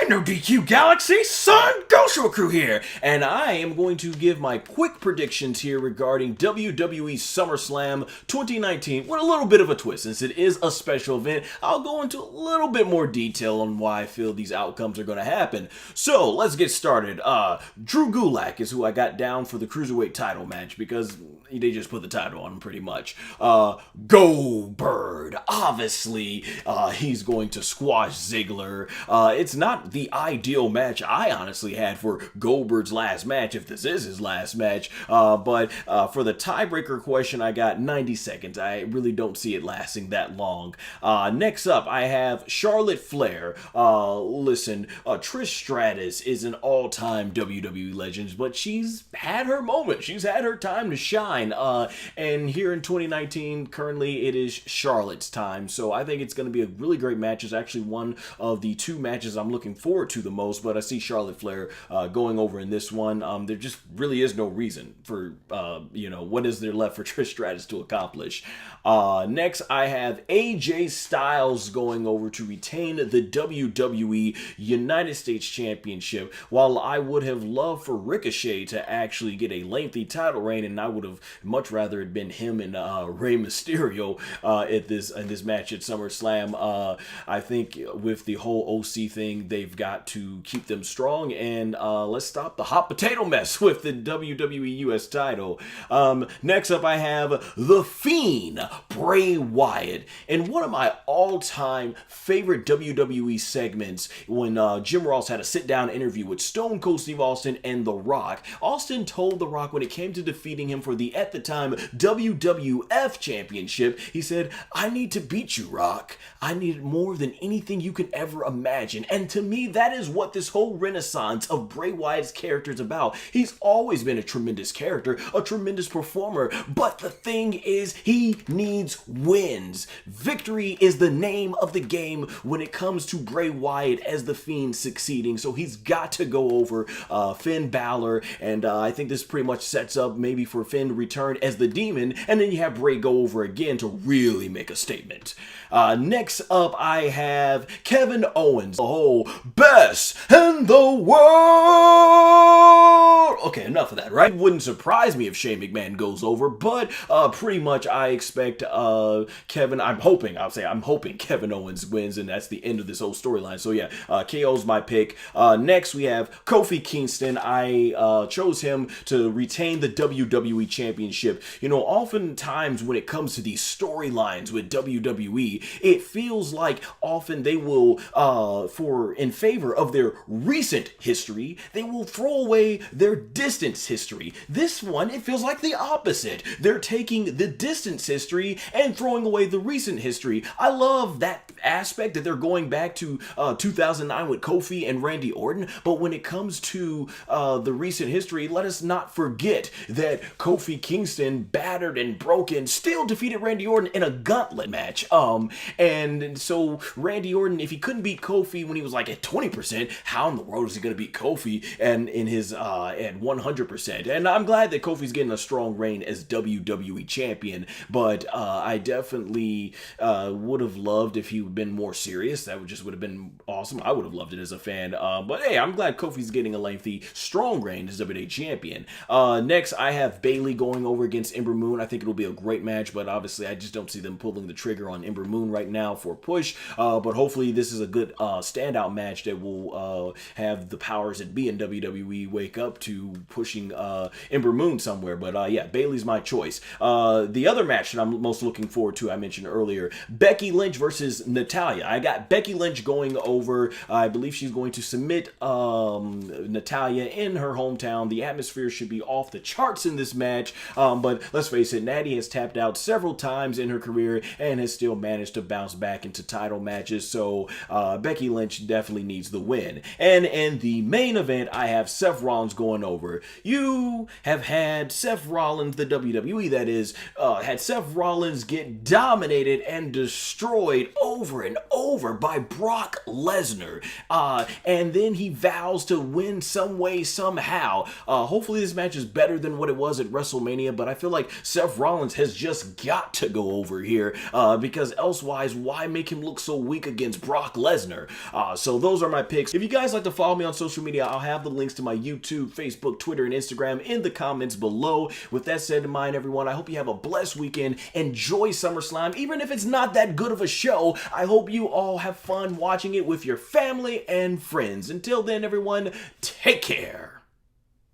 Hey, no DQ Galaxy, SonGoshuaku's here, and I am going to give my quick predictions here regarding WWE Summerslam 2019 with a little bit of a twist. Since it is a special event, I'll go into a little bit more detail on why I feel these outcomes are going to happen. So, let's get started. Drew Gulak is who I got down for the Cruiserweight title match because they just put the title on him pretty much. Goldberg, obviously, he's going to squash Ziggler. It's not the ideal match I honestly had for Goldberg's last match, if this is his last match, but for the tiebreaker question, I got 90 seconds. I really don't see it lasting that long. Next up, I have Charlotte Flair. Listen, Trish Stratus is an all-time WWE legend, but she's had her moment. She's had her time to shine. And here in 2019, currently it is Charlotte's time. So I think it's going to be a really great match. It's actually one of the two matches I'm looking forward to the most, but I see Charlotte Flair going over in this one. There just really is no reason for, what is there left for Trish Stratus to accomplish. Next, I have AJ Styles going over to retain the WWE United States Championship. While I would have loved for Ricochet to actually get a lengthy title reign, and I would have much rather it been him and Rey Mysterio in this match at SummerSlam. I think with the whole OC thing, they've got to keep them strong, and let's stop the hot potato mess with the WWE US title. Next up, I have The Fiend, Bray Wyatt. And one of my all-time favorite WWE segments when Jim Ross had a sit-down interview with Stone Cold Steve Austin and The Rock. Austin told The Rock when it came to defeating him for the, at the time, WWF Championship, he said, "I need to beat you, Rock. I need it more than anything you can ever imagine." And to me, that is what this whole renaissance of Bray Wyatt's character is about. He's always been a tremendous character, a tremendous performer, but the thing is, he needs wins. Victory is the name of the game when it comes to Bray Wyatt as the Fiend succeeding, so he's got to go over Finn Balor, and I think this pretty much sets up maybe for Finn to return as the Demon, and then you have Bray go over again to really make a statement. Next up, I have Kevin Owens, the whole best in the world. Okay, enough of that, right? It wouldn't surprise me if Shane McMahon goes over, but pretty much I expect I'm hoping Kevin Owens wins, and that's the end of this whole storyline. So yeah, KO's my pick. Next, we have Kofi Kingston. I chose him to retain the WWE Championship. You know, oftentimes when it comes to these storylines with WWE, it feels like often they will, in favor of their recent history, they will throw away their distance history. This one, it feels like the opposite. They're taking the distance history and throwing away the recent history. I love that aspect that they're going back to 2009 with Kofi and Randy Orton, but when it comes to the recent history, let us not forget that Kofi Kingston, battered and broken, still defeated Randy Orton in a gauntlet match. And so Randy Orton, if he couldn't beat Kofi when he was like at 20%, how in the world is he going to beat Kofi and in his at 100%? And I'm glad that Kofi's getting a strong reign as WWE champion, but I definitely would have loved if he would have been more serious. That would have been awesome. I would have loved it as a fan. But hey, I'm glad Kofi's getting a lengthy, strong reign as WWE champion. Next, I have Bayley going over against Ember Moon. I think it'll be a great match, but obviously I just don't see them pulling the trigger on Ember Moon right now for a push. But hopefully this is a good standout match that will have the powers that be in WWE wake up to pushing Ember Moon somewhere. But yeah, Bayley's my choice. The other match that I'm most looking forward to, I mentioned earlier, Becky Lynch versus Natalya. I got Becky Lynch going over. I believe she's going to submit Natalya in her hometown. The atmosphere should be off the charts in this match, but let's face it, Natty has tapped out several times in her career and has still managed to bounce back into title matches, so Becky Lynch definitely needs the win. And in the main event, I have Seth Rollins going over. You have had Seth Rollins, the WWE that is, had Seth Rollins get dominated and destroyed over and over by Brock Lesnar, and then he vows to win some way, somehow. Hopefully this match is better than what it was at WrestleMania, but I feel like Seth Rollins has just got to go over here, because elsewise, why make him look so weak against Brock Lesnar? So those are my picks. If you guys like to follow me on social media, I'll have the links to my YouTube, Facebook, Twitter, and Instagram in the comments below. With that said in mind, everyone, I hope you have a blessed weekend. Enjoy SummerSlam. Even if it's not that good of a show, I hope you all have fun watching it with your family and friends. Until then, everyone, take care.